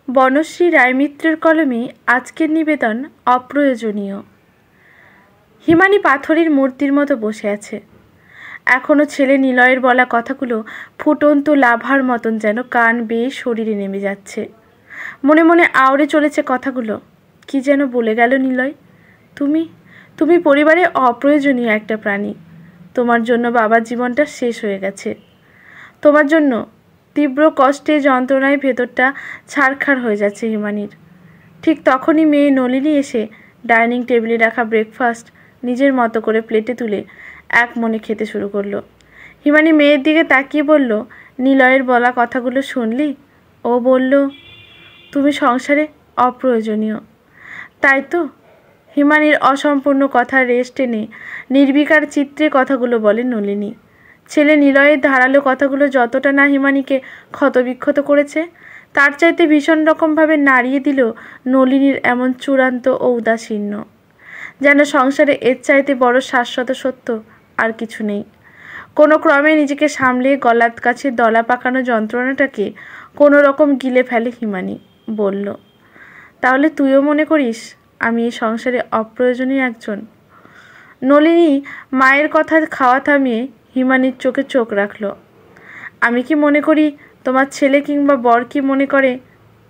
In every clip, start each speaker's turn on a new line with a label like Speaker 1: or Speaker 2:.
Speaker 1: বনশ্রী রায়মিত্রের কলমে আজকের নিবেদন অপ্রয়োজনীয়। হিমানী পাথরের মূর্তির মতো বসে আছে। এখনও ছেলে নিলয়ের বলা কথাগুলো ফুটন্ত লাভার মতন যেন কান বেয়ে শরীরে নেমে যাচ্ছে। মনে মনে আওড়ে চলেছে কথাগুলো। কি যেন বলে গেল নিলয়, তুমি তুমি পরিবারে অপ্রয়োজনীয় একটা প্রাণী। তোমার জন্য বাবার জীবনটা শেষ হয়ে গেছে। তোমার জন্য তীব্র কষ্টে যন্ত্রণায় ভেতরটা ছারখার হয়ে যাচ্ছে হিমানীর। ঠিক তখনই মেয়ে নলিনী এসে ডাইনিং টেবিলে রাখা ব্রেকফাস্ট নিজের মতো করে প্লেটে তুলে এক মনে খেতে শুরু করলো। হিমানী মেয়ের দিকে তাকিয়ে বলল, নিলয়ের বলা কথাগুলো শুনলি? ও বলল, তুমি সংসারে অপ্রয়োজনীয়। তাই তো? হিমানীর অসম্পূর্ণ কথার রেশ টেনে নির্বিকার চিত্রে কথাগুলো বলে নলিনী। ছেলে নিলয়ের ধারালো কথাগুলো যতটা না হিমানীকে ক্ষতবিক্ষত করেছে, তার চাইতে ভীষণ রকমভাবে নাড়িয়ে দিল নলিনীর এমন চূড়ান্ত ও উদাসীন্য। যেন সংসারে এর চাইতে বড় শাশ্বত সত্য আর কিছু নেই। কোনো ক্রমে নিজেকে সামলে গলার কাছে দলা পাকানো যন্ত্রণাটাকে কোনো রকম গিলে ফেলে হিমানী। বলল, তাহলে তুইও মনে করিস আমি এই সংসারে অপ্রয়োজনীয় একজন? নলিনী মায়ের কথা খাওয়া থামিয়ে হিমানীর চোখে চোখ রাখল। আমি কি মনে করি, তোমার ছেলে কিংবা বর কি মনে করে,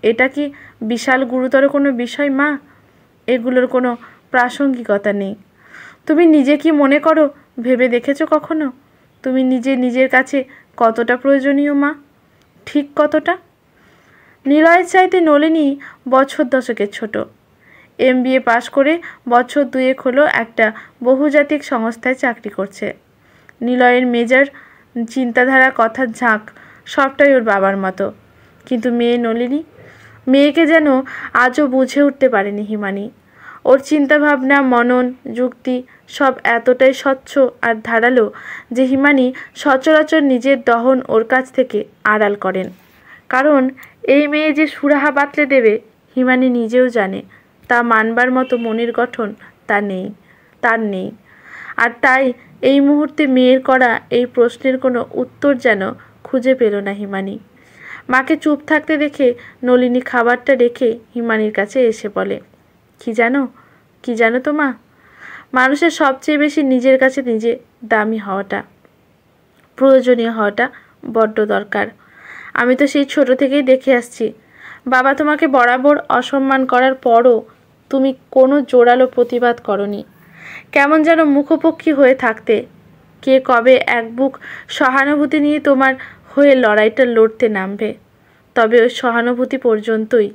Speaker 1: এটা কি বিশাল গুরুতর কোনো বিষয় মা? এগুলোর কোনো প্রাসঙ্গিকতা নেই। তুমি নিজে কি মনে করো ভেবে দেখেছো কখনো? তুমি নিজের কাছে কতটা প্রয়োজনীয় মা? ঠিক কতটা? নিলয়ের চাইতে নলিনী বছর দশকের ছোট। MBA পাশ করে বছর দুয়েক হলো একটা বহুজাতিক সংস্থায় চাকরি করছে। নিলয়ের মেজার, চিন্তাধারা, কথার ঝাঁক সবটাই ওর বাবার মতো। কিন্তু মেয়ে নলিনী, মেয়েকে যেন আজও বুঝে উঠতে পারেনি হিমানী। ওর চিন্তাভাবনা, মনন, যুক্তি সব এতটাই স্বচ্ছ আর ধারালো যে হিমানী সচরাচর নিজের দহন ওর কাছ থেকে আড়াল করেন। কারণ এই মেয়ে যে সুরাহা বাতলে দেবে হিমানী নিজেও জানে তা মানবার মতো মনের গঠন তার নেই। আর তাই এই মুহূর্তে মেয়ের করা এই প্রশ্নের কোনো উত্তর যেন খুঁজে পেল না হিমানী। মাকে চুপ থাকতে দেখে নলিনী খাবারটা রেখে হিমানীর কাছে এসে বলে, কি জানো তো মা, মানুষের সবচেয়ে বেশি নিজের কাছে নিজে দামি হওয়াটা, প্রয়োজনীয় হওয়াটা বড্ড দরকার। আমি তো সেই ছোট থেকেই দেখে আসছি, বাবা তোমাকে বরাবর অসম্মান করার পরও তুমি কোনো জোরালো প্রতিবাদ করনি। কেমন যেন মুখোপক্ষী হয়ে থাকতে। কে কবে এক বুক সহানুভূতি নিয়ে তোমার হয়ে লড়াইটা লড়তে নামবে, তবে ওই সহানুভূতি পর্যন্তই।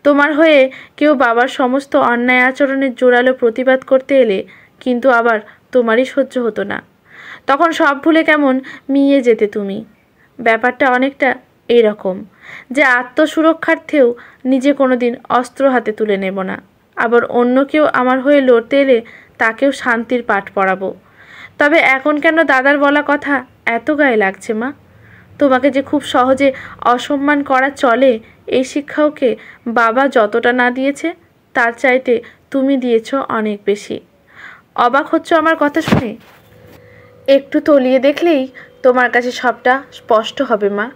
Speaker 1: তোমার হয়ে কেউ বাবার সমস্ত অন্যায় আচরণের জোরালো প্রতিবাদ করতে এলে কিন্তু আবার তোমারই সহ্য হতো না। তখন সব ভুলে কেমন মিয়ে যেতে তুমি। ব্যাপারটা অনেকটা এইরকম যে আত্মসুরক্ষার্থেও নিজে কোনো দিন অস্ত্র হাতে তুলে নেব না, আবার অন্য কেউ আমার হয়ে লড়তে এলে তাকেও শান্তির পাঠ পড়াবো। তবে এখন কেন দাদার বলা কথা এত গায়ে লাগছে মা? তোমাকে যে খুব সহজে অসম্মান করা চলে এই শিক্ষা ওকে বাবা যতটা না দিয়েছে তার চাইতে তুমি দিয়েছ অনেক বেশি। অবাক হচ্ছ আমার কথা শুনে? একটু তলিয়ে দেখলেই তোমার কাছে সবটা স্পষ্ট হবে মা।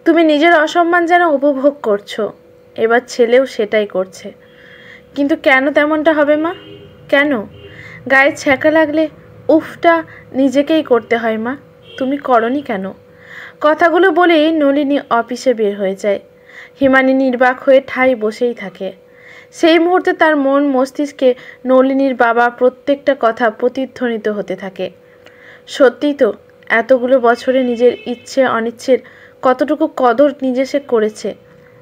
Speaker 1: তুমি নিজের অসম্মান যেন উপভোগ করছো, এবার ছেলেও সেটাই করছে। কিন্তু কেন তেমনটা হবে মা? কেন গায়ে ছ্যাঁকা লাগলে উফটা নিজেকেই করতে হয় মা? তুমি করনি কেন? কথাগুলো বলেই নলিনী অফিসে বের হয়ে যায়। হিমানী নির্বাক হয়ে ঠাই বসেই থাকে। সেই মুহূর্তে তার মন মস্তিষ্কে নলিনীর বাবা প্রত্যেকটা কথা প্রতিধ্বনিত হতে থাকে। সত্যিই তো, এতগুলো বছরে নিজের ইচ্ছে অনিচ্ছের কতটুকু কদর নিজে সে করেছে।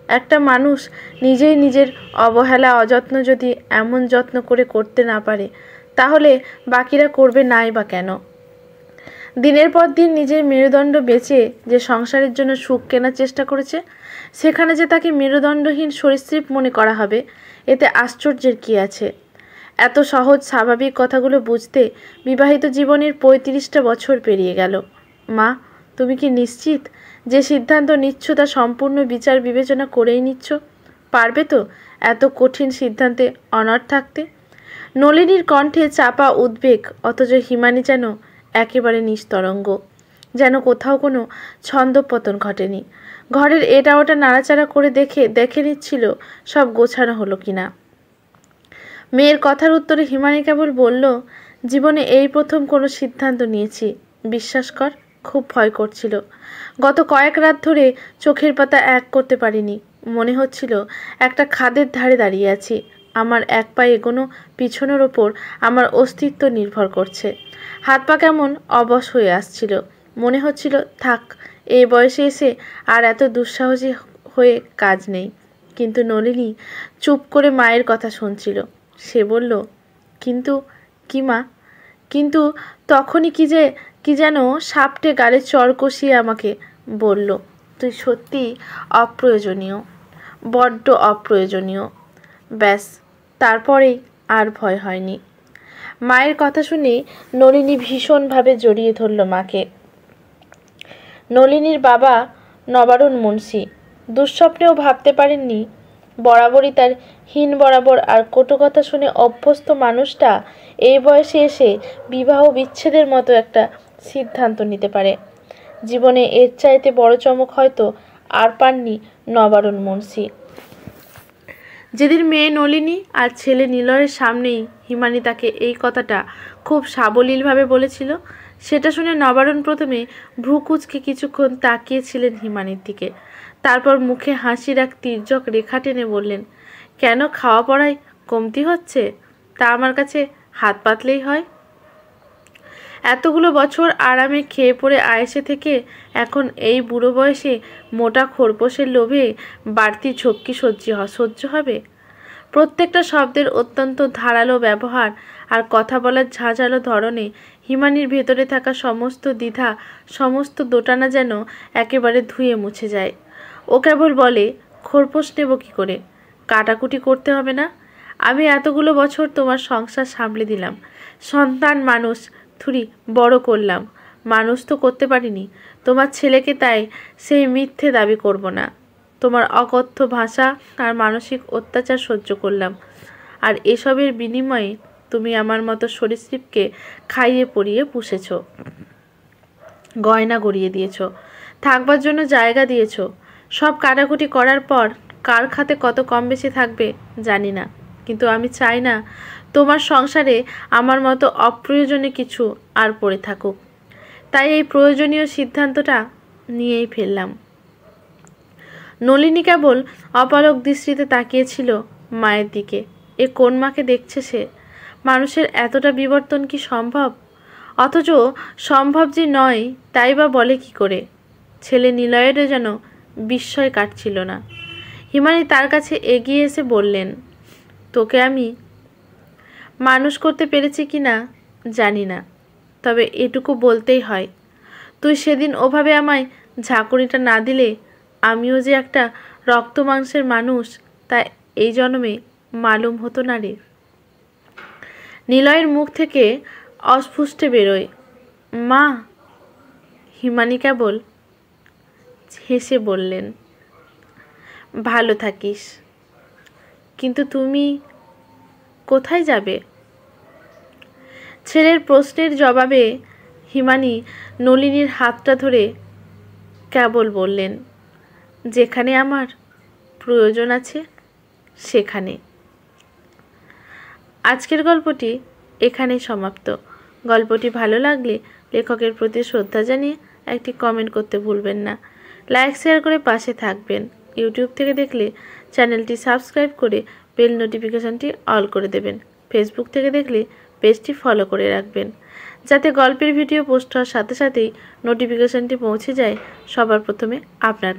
Speaker 1: একটা মানুষ নিজেই নিজের অবহেলা অযত্ন যদি এমন যত্ন করে করতে না পারে, তাহলে বাকিরা করবে নাই বা কেন? দিনের পর দিন নিজের মেরুদণ্ড বেচে যে সংসারের জন্য সুখ কেনার চেষ্টা করেছে, সেখানে যে তাকে মেরুদণ্ডহীন সরীসৃপ মনে করা হবে, এতে আশ্চর্যের কী আছে? এত সহজ স্বাভাবিক কথাগুলো বুঝতে বিবাহিত জীবনের 35টা বছর পেরিয়ে গেল। মা, তুমি কি নিশ্চিত যে সিদ্ধান্ত নিচ্ছ তা সম্পূর্ণ বিচার বিবেচনা করেই নিচ্ছ? পারবে তো এত কঠিন সিদ্ধান্তে অনড় থাকতে? নলিনীর কণ্ঠে চাপা উদ্বেগ, অথচ হিমানী যেন একেবারে নিস্তরঙ্গ, যেন কোথাও কোনো ছন্দপতন ঘটেনি। ঘরের এটা ওটা নাড়াচাড়া করে দেখে নিচ্ছিল সব গোছানো হলো কিনা। মেয়ের কথার উত্তরে হিমানি কেবল বলল, জীবনে এই প্রথম কোনো সিদ্ধান্ত নিয়েছি, বিশ্বাস কর। খুব ভয় করছিল। গত কয়েক রাত ধরে চোখের পাতা এক করতে পারিনি। মনে হচ্ছিল একটা খাদের ধারে দাঁড়িয়ে আছি। আমার এক পায়ে এগোনো পিছনের ওপর আমার অস্তিত্ব নির্ভর করছে। হাত পা কেমন অবশ হয়ে আসছিল। মনে হচ্ছিল থাক, এই বয়সে এসে আর এত দুঃসাহসী হয়ে কাজ নেই। কিন্তু নলিনী চুপ করে মায়ের কথা শুনছিল। সে বলল, কিন্তু কি মা? কিন্তু তখনই কি যেন সাপটে গালে চড় কষিয়ে আমাকে বলল, তুই সত্যি অপ্রয়োজনীয়, বড্ড অপ্রয়োজনীয়। ব্যাস, তারপরেই আর ভয় হয়নি। মায়ের কথা শুনে নলিনী ভীষণভাবে জড়িয়ে ধরল মাকে। নলিনীর বাবা নবারুণ মুন্সি দুঃস্বপ্নেও ভাবতে পারেননি বরাবরই তার হীন বরাবর আর কটু কথা শুনে অভ্যস্ত মানুষটা এই বয়সে এসে বিবাহ বিচ্ছেদের মতো একটা সিদ্ধান্ত নিতে পারে। জীবনে এর চাইতে বড় চমক হয়তো আর পাননি নবারুণ মুন্সি। যেদিন মেয়ে নলিনী আর ছেলে নিলয়ের সামনেই হিমানি তাকে এই কথাটা খুব সাবলীলভাবে বলেছিল, সেটা শুনে নবারুণ প্রথমে ভ্রু কুঁচকে কিছুক্ষণ তাকিয়েছিলেন হিমানির দিকে। তারপর মুখে হাসির এক তির্যক রেখা টেনে বললেন, কেন, খাওয়া পড়ায় কমতি হচ্ছে? তা আমার কাছে হাত পাতলেই হয়। এতগুলো বছর আরামে খেয়ে পড়ে আয়েসে থেকে এখন এই বুড়ো বয়সে মোটা খোরপোশের লোভে বাড়তি ঝক্কি সহ্য হবে? প্রত্যেকটা শব্দের অত্যন্ত ধারালো ব্যবহার আর কথা বলার ঝাঁঝালো ধরনে হিমানির ভেতরে থাকা সমস্ত দ্বিধা, সমস্ত দোটানা যেন একেবারে ধুয়ে মুছে যায়। ও কেবল বলে, খোরপোশ নেব কী করে? কাটাকুটি করতে হবে না? আমি এতগুলো বছর তোমার সংসার সামলে দিলাম, সন্তান মানুষ বড় করলাম, মানুষ তো করতে পারিনি তোমার ছেলেকে, তাই সেই মিথ্যে দাবি করব না। তোমার অকথ্য ভাষা আর মানসিক অত্যাচার সহ্য করলাম, আর এসবের বিনিময়ে তুমি আমার মতো সরীসৃপকে খাইয়ে পরিয়ে পুষেছ, গয়না গড়িয়ে দিয়েছ, থাকবার জন্য জায়গা দিয়েছ। সব কাটাকুটি করার পর কার খাতে কত কম বেশি থাকবে জানি না, কিন্তু আমি চাই না তোমার সংসারে আমার মতো অপ্রয়োজনীয় কিছু আর পড়ে থাকুক। তাই এই প্রয়োজনীয় সিদ্ধান্তটা নিয়েই ফেললাম। নলিনী কেবল অপারগ দৃষ্টিতে তাকিয়েছিল মায়ের দিকে। এ কোন মাকে দেখছে সে? মানুষের এতটা বিবর্তন কি সম্ভব? অথচ সম্ভব যে নয় তাই বা বলে কি করে? ছেলে নিলয়েরও যেন বিস্ময় কাটছিল না। হিমানি তার কাছে এগিয়ে এসে বললেন, তোকে আমি মানুষ করতে পেরেছি কি না জানি না, তবে এটুকু বলতেই হয়, তুই সেদিন ওভাবে আমায় ঝাঁকুনিটা না দিলে আমিও যে একটা রক্ত মাংসের মানুষ তা এই জন্মে মালুম হতো না রে। নিলয়ের মুখ থেকে অস্ফুটে বেরোয়, মা। হিমানি কেবল হেসে বললেন, ভালো থাকিস, কিন্তু তুমি কোথায় যাবে? ছেলের প্রশ্নের জবাবে হিমানি নলিনীর হাতটা ধরে কেবল বললেন, যেখানে আমার প্রয়োজন আছে সেখানে। আজকের গল্পটি এখানেই সমাপ্ত। গল্পটি ভালো লাগলে লেখকের প্রতি শ্রদ্ধা জানিয়ে একটি কমেন্ট করতে ভুলবেন না। লাইক শেয়ার করে পাশে থাকবেন। ইউটিউব থেকে দেখলে চ্যানেলটি সাবস্ক্রাইব করে বেল নোটিফিকেশানটি অল করে দেবেন। ফেসবুক থেকে দেখলে পেজটি ফলো করে রাখবেন, যাতে গল্পের ভিডিও পোস্ট হওয়ার সাথে সাথেই নোটিফিকেশানটি পৌঁছে যায় সবার প্রথমে আপনার কাছে।